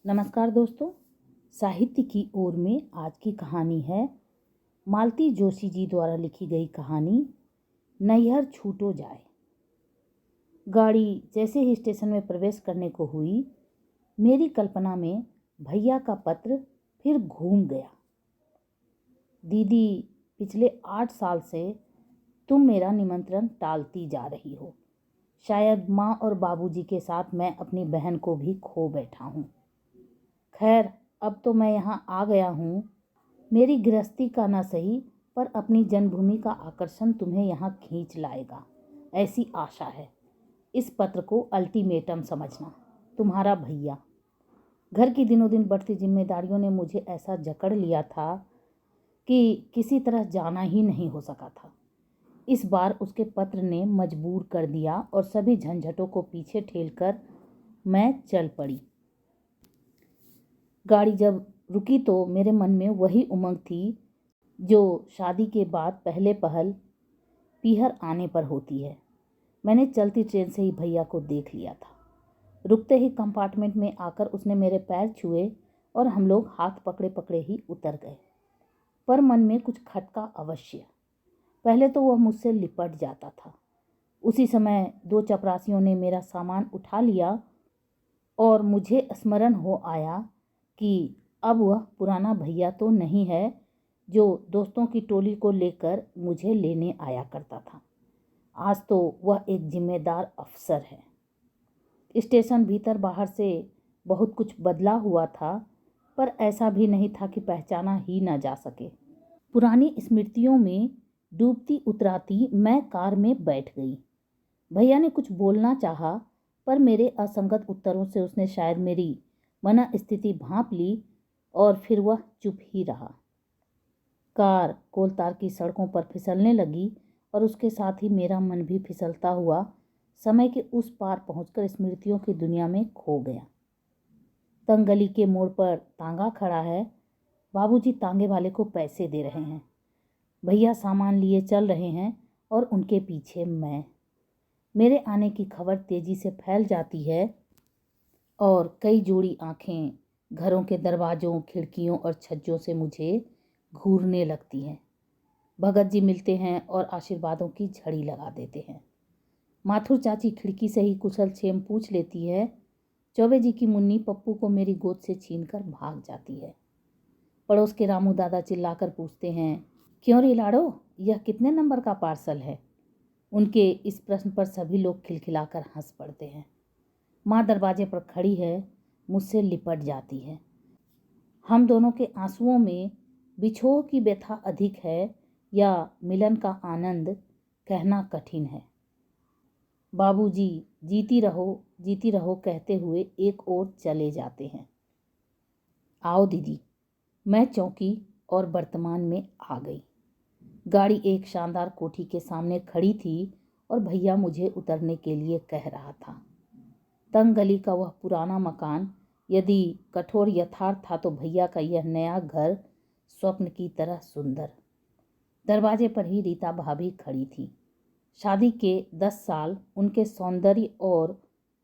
नमस्कार दोस्तों। साहित्य की ओर में आज की कहानी है मालती जोशी जी द्वारा लिखी गई कहानी नैहर छूटो जाए। गाड़ी जैसे ही स्टेशन में प्रवेश करने को हुई, मेरी कल्पना में भैया का पत्र फिर घूम गया। दीदी, पिछले 8 साल से तुम मेरा निमंत्रण टालती जा रही हो। शायद माँ और बाबूजी के साथ मैं अपनी बहन को भी खो बैठा हूँ। खैर, अब तो मैं यहाँ आ गया हूँ। मेरी गृहस्थी का न सही, पर अपनी जन्मभूमि का आकर्षण तुम्हें यहाँ खींच लाएगा, ऐसी आशा है। इस पत्र को अल्टीमेटम समझना। तुम्हारा भैया। घर की दिनों दिन बढ़ती जिम्मेदारियों ने मुझे ऐसा जकड़ लिया था कि किसी तरह जाना ही नहीं हो सका था। इस बार उसके पत्र ने मजबूर कर दिया और सभी झंझटों को पीछे ठेलकर मैं चल पड़ी। गाड़ी जब रुकी तो मेरे मन में वही उमंग थी जो शादी के बाद पहले पहल पीहर आने पर होती है। मैंने चलती ट्रेन से ही भैया को देख लिया था। रुकते ही कंपार्टमेंट में आकर उसने मेरे पैर छुए और हम लोग हाथ पकड़े पकड़े ही उतर गए। पर मन में कुछ खटका अवश्य। पहले तो वह मुझसे लिपट जाता था। उसी समय 2 चपरासियों ने मेरा सामान उठा लिया और मुझे स्मरण हो आया कि अब वह पुराना भैया तो नहीं है जो दोस्तों की टोली को लेकर मुझे लेने आया करता था। आज तो वह एक जिम्मेदार अफसर है। स्टेशन भीतर बाहर से बहुत कुछ बदला हुआ था, पर ऐसा भी नहीं था कि पहचाना ही न जा सके। पुरानी स्मृतियों में डूबती उतराती मैं कार में बैठ गई। भैया ने कुछ बोलना चाहा, पर मेरे असंगत उत्तरों से उसने शायद मेरी मना स्थिति भांप ली और फिर वह चुप ही रहा। कार कोलतार की सड़कों पर फिसलने लगी और उसके साथ ही मेरा मन भी फिसलता हुआ समय के उस पार पहुंचकर स्मृतियों की दुनिया में खो गया। तंग गली के मोड़ पर तांगा खड़ा है। बाबूजी तांगे वाले को पैसे दे रहे हैं। भैया सामान लिए चल रहे हैं और उनके पीछे मैं। मेरे आने की खबर तेजी से फैल जाती है और कई जोड़ी आंखें घरों के दरवाजों, खिड़कियों और छज्जों से मुझे घूरने लगती हैं। भगत जी मिलते हैं और आशीर्वादों की झड़ी लगा देते हैं। माथुर चाची खिड़की से ही कुशल क्षेम पूछ लेती है। चौबे जी की मुन्नी पप्पू को मेरी गोद से छीनकर भाग जाती है। पड़ोस के रामू दादा चिल्लाकर पूछते हैं, क्यों रे लाड़ो, यह कितने नंबर का पार्सल है? उनके इस प्रश्न पर सभी लोग खिलखिलाकर हंस पड़ते हैं। माँ दरवाजे पर खड़ी है, मुझसे लिपट जाती है। हम दोनों के आंसुओं में बिछोह की व्यथा अधिक है या मिलन का आनंद, कहना कठिन है। बाबूजी जीती रहो कहते हुए एक ओर चले जाते हैं। आओ दीदी। मैं चौंकी और वर्तमान में आ गई। गाड़ी एक शानदार कोठी के सामने खड़ी थी और भैया मुझे उतरने के लिए कह रहा था। तंग गली का वह पुराना मकान यदि कठोर यथार्थ था तो भैया का यह नया घर स्वप्न की तरह सुंदर। दरवाजे पर ही रीता भाभी खड़ी थी। शादी के 10 साल उनके सौंदर्य और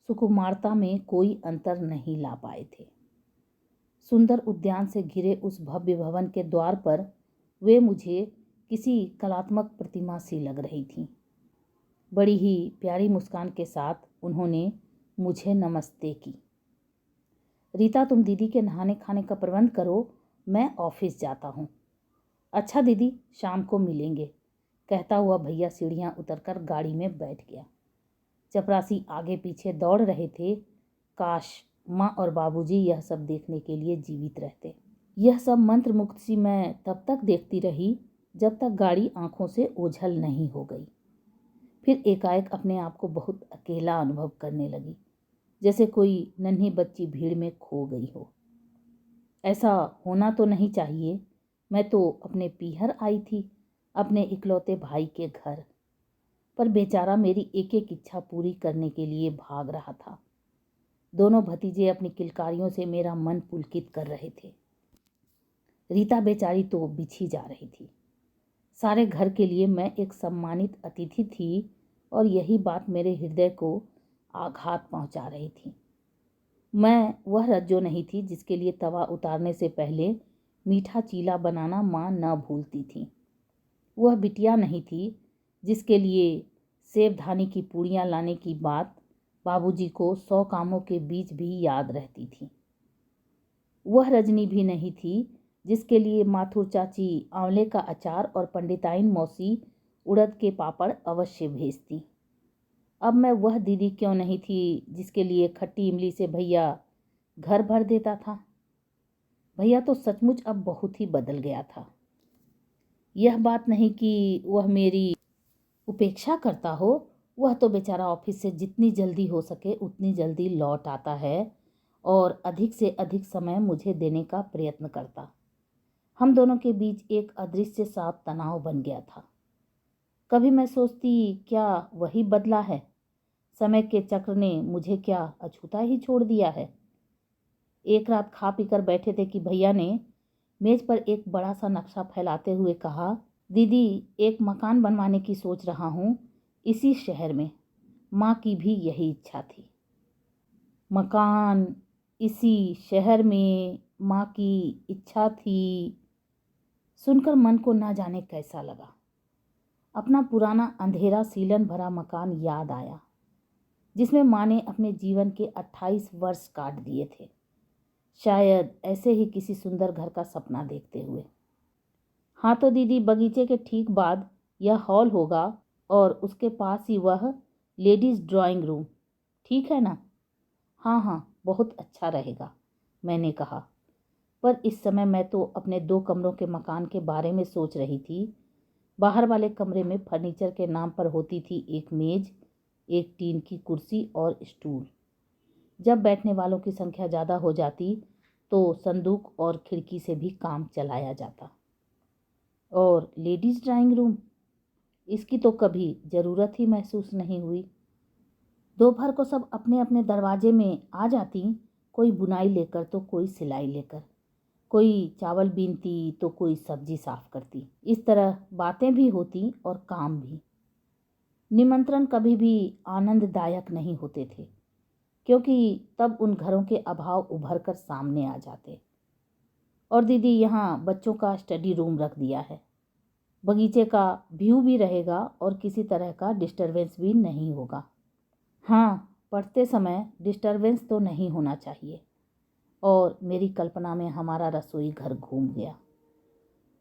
सुकुमारता में कोई अंतर नहीं ला पाए थे। सुंदर उद्यान से घिरे उस भव्य भवन के द्वार पर वे मुझे किसी कलात्मक प्रतिमा सी लग रही थीं। बड़ी ही प्यारी मुस्कान के साथ उन्होंने मुझे नमस्ते की। रीता, तुम दीदी के नहाने खाने का प्रबंध करो, मैं ऑफिस जाता हूँ। अच्छा दीदी, शाम को मिलेंगे, कहता हुआ भैया सीढ़ियाँ उतरकर गाड़ी में बैठ गया। चपरासी आगे पीछे दौड़ रहे थे। काश माँ और बाबूजी यह सब देखने के लिए जीवित रहते। यह सब मंत्र मुक्त सी मैं तब तक देखती रही जब तक गाड़ी आंखों से ओझल नहीं हो गई। फिर एकाएक अपने आप को बहुत अकेला अनुभव करने लगी, जैसे कोई नन्ही बच्ची भीड़ में खो गई हो। ऐसा होना तो नहीं चाहिए। मैं तो अपने पीहर आई थी, अपने इकलौते भाई के घर। पर बेचारा मेरी एक एक इच्छा पूरी करने के लिए भाग रहा था। दोनों भतीजे अपनी किलकारियों से मेरा मन पुलकित कर रहे थे। रीता बेचारी तो बिछी जा रही थी। सारे घर के लिए मैं एक सम्मानित अतिथि थी और यही बात मेरे हृदय को आघात पहुंचा रही थी। मैं वह रज्जो नहीं थी जिसके लिए तवा उतारने से पहले मीठा चीला बनाना माँ न भूलती थी। वह बिटिया नहीं थी जिसके लिए सेवधानी की पूड़ियाँ लाने की बात बाबूजी को 100 कामों के बीच भी याद रहती थी। वह रजनी भी नहीं थी जिसके लिए माथुर चाची आंवले का अचार और पंडिताइन मौसी उड़द के पापड़ अवश्य भेजती। अब मैं वह दीदी क्यों नहीं थी जिसके लिए खट्टी इमली से भैया घर भर देता था। भैया तो सचमुच अब बहुत ही बदल गया था। यह बात नहीं कि वह मेरी उपेक्षा करता हो, वह तो बेचारा ऑफिस से जितनी जल्दी हो सके उतनी जल्दी लौट आता है और अधिक से अधिक समय मुझे देने का प्रयत्न करता। हम दोनों के बीच एक अदृश्य सा तनाव बन गया था। कभी मैं सोचती क्या वही बदला है, समय के चक्र ने मुझे क्या अछूता ही छोड़ दिया है। एक रात खा पीकर बैठे थे कि भैया ने मेज पर एक बड़ा सा नक्शा फैलाते हुए कहा, दीदी एक मकान बनवाने की सोच रहा हूँ इसी शहर में। माँ की भी यही इच्छा थी। मकान इसी शहर में, माँ की इच्छा थी। सुनकर मन को ना जाने कैसा लगा। अपना पुराना अंधेरा सीलन भरा मकान याद आया जिसमें माँ ने अपने जीवन के 28 वर्ष काट दिए थे, शायद ऐसे ही किसी सुंदर घर का सपना देखते हुए। हाँ तो दीदी, बगीचे के ठीक बाद यह हॉल होगा और उसके पास ही वह लेडीज़ ड्राइंग रूम, ठीक है ना? हाँ हाँ, बहुत अच्छा रहेगा, मैंने कहा। पर इस समय मैं तो अपने 2 कमरों के मकान के बारे में सोच रही थी। बाहर वाले कमरे में फर्नीचर के नाम पर होती थी एक मेज, एक टीन की कुर्सी और स्टूल। जब बैठने वालों की संख्या ज़्यादा हो जाती तो संदूक और खिड़की से भी काम चलाया जाता। और लेडीज़ ड्राइंग रूम, इसकी तो कभी ज़रूरत ही महसूस नहीं हुई। दोपहर को सब अपने अपने दरवाजे में आ जाती, कोई बुनाई लेकर तो कोई सिलाई लेकर, कोई चावल बीनती तो कोई सब्जी साफ करती। इस तरह बातें भी होती और काम भी। निमंत्रण कभी भी आनंददायक नहीं होते थे क्योंकि तब उन घरों के अभाव उभर कर सामने आ जाते। और दीदी यहाँ बच्चों का स्टडी रूम रख दिया है। बगीचे का व्यू भी रहेगा और किसी तरह का डिस्टरबेंस भी नहीं होगा। हाँ, पढ़ते समय डिस्टरबेंस तो नहीं होना चाहिए। और मेरी कल्पना में हमारा रसोई घर घूम गया।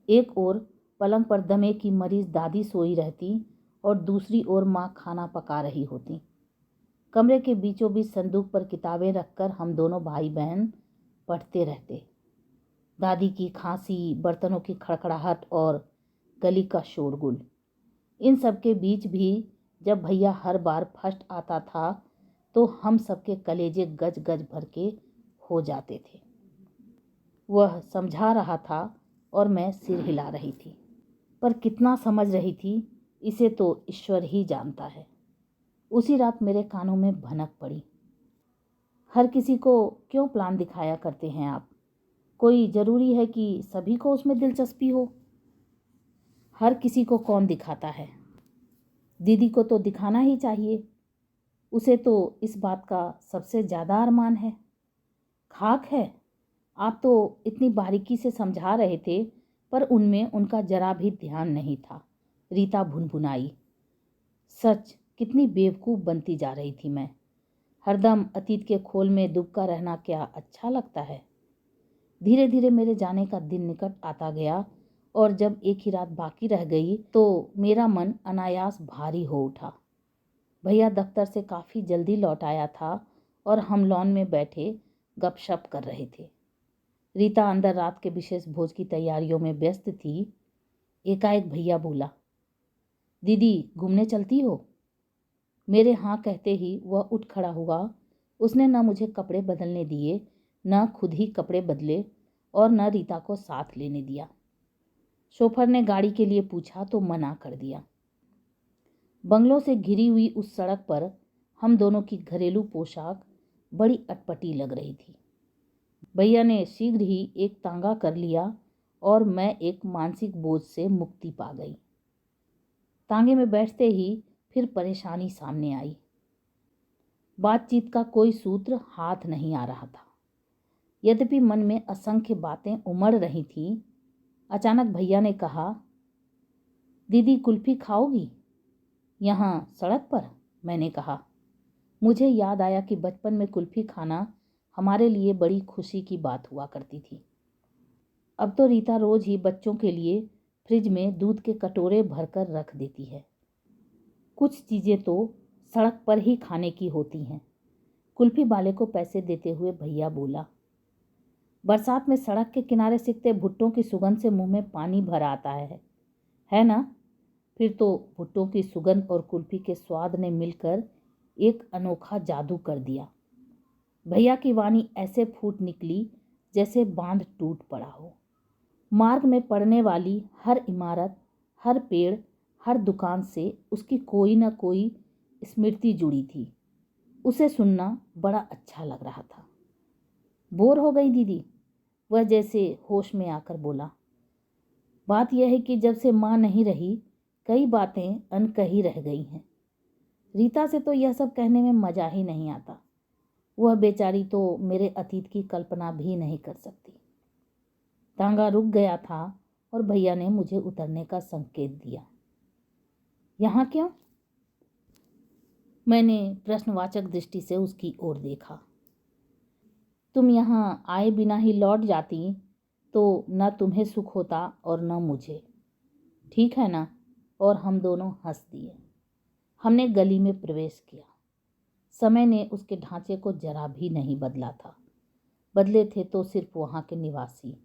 एक ओर पलंग पर दमे की मरीज दादी सोई रहती और दूसरी ओर माँ खाना पका रही होती। कमरे के बीचों बीच संदूक पर किताबें रखकर हम दोनों भाई बहन पढ़ते रहते। दादी की खांसी, बर्तनों की खड़खड़ाहट और गली का शोरगुल, इन सब के बीच भी जब भैया हर बार फर्स्ट आता था तो हम सबके कलेजे गज गज भर के हो जाते थे। वह समझा रहा था और मैं सिर हिला रही थी, पर कितना समझ रही थी इसे तो ईश्वर ही जानता है। उसी रात मेरे कानों में भनक पड़ी, हर किसी को क्यों प्लान दिखाया करते हैं आप? कोई ज़रूरी है कि सभी को उसमें दिलचस्पी हो? हर किसी को कौन दिखाता है? दीदी को तो दिखाना ही चाहिए, उसे तो इस बात का सबसे ज़्यादा अरमान है। खाक है, आप तो इतनी बारीकी से समझा रहे थे पर उनमें उनका जरा भी ध्यान नहीं था। रीता भुनभुनाई। सच, कितनी बेवकूफ़ बनती जा रही थी मैं। हरदम अतीत के खोल में दुबका रहना क्या अच्छा लगता है? धीरे धीरे मेरे जाने का दिन निकट आता गया और जब एक ही रात बाकी रह गई तो मेरा मन अनायास भारी हो उठा। भैया दफ्तर से काफ़ी जल्दी लौट आया था और हम लॉन में बैठे गपशप कर रहे थे। रीता अंदर रात के विशेष भोज की तैयारियों में व्यस्त थी। एकाएक भैया बोला, दीदी घूमने चलती हो? मेरे हाँ कहते ही वह उठ खड़ा हुआ। उसने न मुझे कपड़े बदलने दिए, न खुद ही कपड़े बदले और न रीता को साथ लेने दिया। शोफर ने गाड़ी के लिए पूछा तो मना कर दिया। बंगलों से घिरी हुई उस सड़क पर हम दोनों की घरेलू पोशाक बड़ी अटपटी लग रही थी। भैया ने शीघ्र ही एक तांगा कर लिया और मैं एक मानसिक बोझ से मुक्ति पा गई। तांगे में बैठते ही फिर परेशानी सामने आई। बातचीत का कोई सूत्र हाथ नहीं आ रहा था। यद्यपि मन में असंख्य बातें उमड़ रही थीं, अचानक भैया ने कहा, दीदी कुल्फी खाओगी? यहाँ सड़क पर? मैंने कहा। मुझे याद आया कि बचपन में कुल्फी खाना हमारे लिए बड़ी खुशी की बात हुआ करती थी। अब तो रीता रोज ही बच्चों के लिए फ्रिज में दूध के कटोरे भरकर रख देती है। कुछ चीज़ें तो सड़क पर ही खाने की होती हैं। कुल्फी वाले को पैसे देते हुए भैया बोला। बरसात में सड़क के किनारे सिकते भुट्टों की सुगंध से मुंह में पानी भर आता है ना? फिर तो भुट्टों की सुगंध और कुल्फी के स्वाद ने मिलकर एक अनोखा जादू कर दिया। भैया की वाणी ऐसे फूट निकली जैसे बांध टूट पड़ा हो। मार्ग में पड़ने वाली हर इमारत, हर पेड़, हर दुकान से उसकी कोई न कोई स्मृति जुड़ी थी। उसे सुनना बड़ा अच्छा लग रहा था। बोर हो गई दीदी? वह जैसे होश में आकर बोला। बात यह है कि जब से माँ नहीं रही, कई बातें अनकही रह गई हैं। रीता से तो यह सब कहने में मजा ही नहीं आता। वह बेचारी तो मेरे अतीत की कल्पना भी नहीं कर सकती। तांगा रुक गया था और भैया ने मुझे उतरने का संकेत दिया। यहाँ क्यों? मैंने प्रश्नवाचक दृष्टि से उसकी ओर देखा। तुम यहाँ आए बिना ही लौट जाती तो न तुम्हें सुख होता और न मुझे, ठीक है ना? और हम दोनों हंस दिए। हमने गली में प्रवेश किया। समय ने उसके ढांचे को जरा भी नहीं बदला था। बदले थे तो सिर्फ वहाँ के निवासी,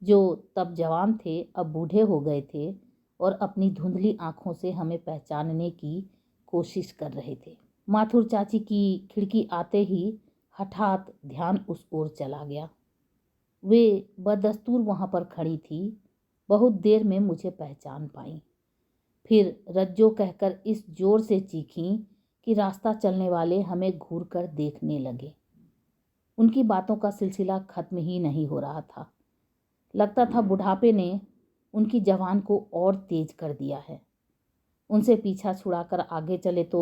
जो तब जवान थे अब बूढ़े हो गए थे और अपनी धुंधली आंखों से हमें पहचानने की कोशिश कर रहे थे। माथुर चाची की खिड़की आते ही हठात ध्यान उस ओर चला गया। वे बदस्तूर वहाँ पर खड़ी थी। बहुत देर में मुझे पहचान पाई। फिर रज्जो कहकर इस जोर से चीखीं कि रास्ता चलने वाले हमें घूर कर देखने लगे। उनकी बातों का सिलसिला खत्म ही नहीं हो रहा था। लगता था बुढ़ापे ने उनकी जवान को और तेज कर दिया है। उनसे पीछा छुड़ाकर आगे चले तो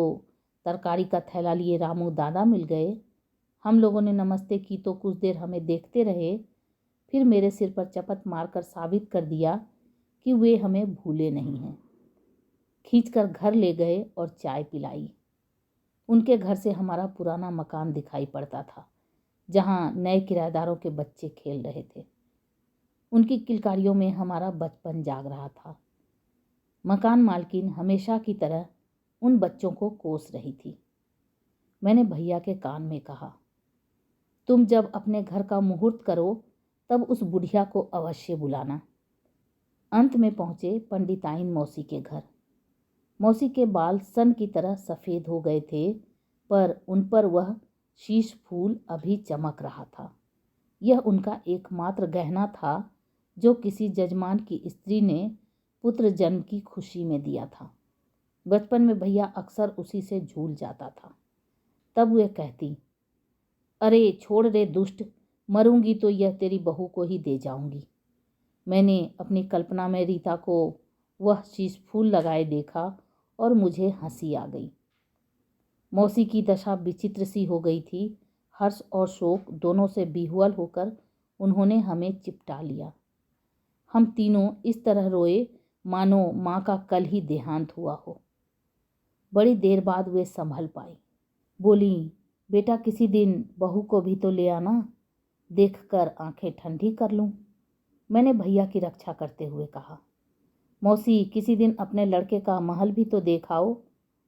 तरकारी का थैला लिए रामू दादा मिल गए। हम लोगों ने नमस्ते की तो कुछ देर हमें देखते रहे, फिर मेरे सिर पर चपत मारकर साबित कर दिया कि वे हमें भूले नहीं हैं। खींचकर घर ले गए और चाय पिलाई। उनके घर से हमारा पुराना मकान दिखाई पड़ता था, जहाँ नए किराएदारों के बच्चे खेल रहे थे। उनकी किलकारियों में हमारा बचपन जाग रहा था। मकान मालकिन हमेशा की तरह उन बच्चों को कोस रही थी। मैंने भैया के कान में कहा, तुम जब अपने घर का मुहूर्त करो तब उस बुढ़िया को अवश्य बुलाना। अंत में पहुँचे पंडिताइन मौसी के घर। मौसी के बाल सन की तरह सफ़ेद हो गए थे, पर उन पर वह शीश फूल अभी चमक रहा था। यह उनका एकमात्र गहना था जो किसी जजमान की स्त्री ने पुत्र जन्म की खुशी में दिया था। बचपन में भैया अक्सर उसी से झूल जाता था। तब वे कहती, अरे छोड़ रे दुष्ट, मरूंगी तो यह तेरी बहू को ही दे जाऊंगी। मैंने अपनी कल्पना में रीता को वह शीश फूल लगाए देखा और मुझे हंसी आ गई। मौसी की दशा विचित्र सी हो गई थी। हर्ष और शोक दोनों से विह्वल होकर उन्होंने हमें चिपटा लिया। हम तीनों इस तरह रोए मानो माँ का कल ही देहांत हुआ हो। बड़ी देर बाद वे संभल पाई। बोली, बेटा किसी दिन बहू को भी तो ले आना, देखकर आंखें ठंडी कर लूं। मैंने भैया की रक्षा करते हुए कहा, मौसी किसी दिन अपने लड़के का महल भी तो देखाओ,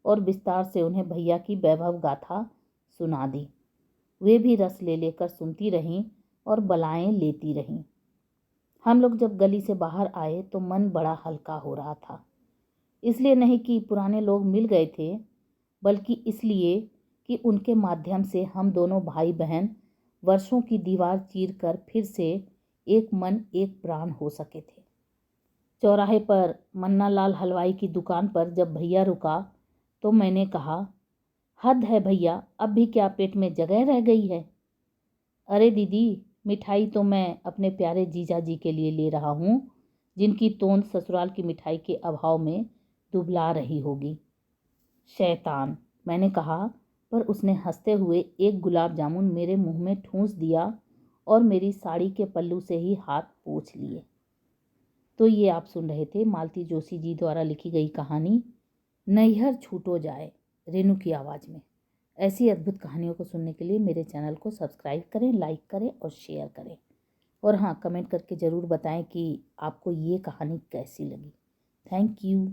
और विस्तार से उन्हें भैया की वैभव गाथा सुना दी। वे भी रस ले लेकर सुनती रहीं और बलाएं लेती रहीं। हम लोग जब गली से बाहर आए तो मन बड़ा हल्का हो रहा था। इसलिए नहीं कि पुराने लोग मिल गए थे, बल्कि इसलिए कि उनके माध्यम से हम दोनों भाई बहन वर्षों की दीवार चीरकर फिर से एक मन एक प्राण हो सके थे। चौराहे पर मन्ना लाल हलवाई की दुकान पर जब भैया रुका तो मैंने कहा, हद है भैया, अब भी क्या पेट में जगह रह गई है? अरे दीदी, मिठाई तो मैं अपने प्यारे जीजा जी के लिए ले रहा हूँ, जिनकी तोंद ससुराल की मिठाई के अभाव में दुबला रही होगी। शैतान, मैंने कहा पर उसने हंसते हुए एक गुलाब जामुन मेरे मुंह में ठूंस दिया और मेरी साड़ी के पल्लू से ही हाथ पोंछ लिए। तो ये आप सुन रहे थे मालती जोशी जी द्वारा लिखी गई कहानी नैहर छूटो जाए, रेनू की आवाज़ में। ऐसी अद्भुत कहानियों को सुनने के लिए मेरे चैनल को सब्सक्राइब करें, लाइक करें और शेयर करें। और हाँ, कमेंट करके ज़रूर बताएं कि आपको ये कहानी कैसी लगी। Thank you.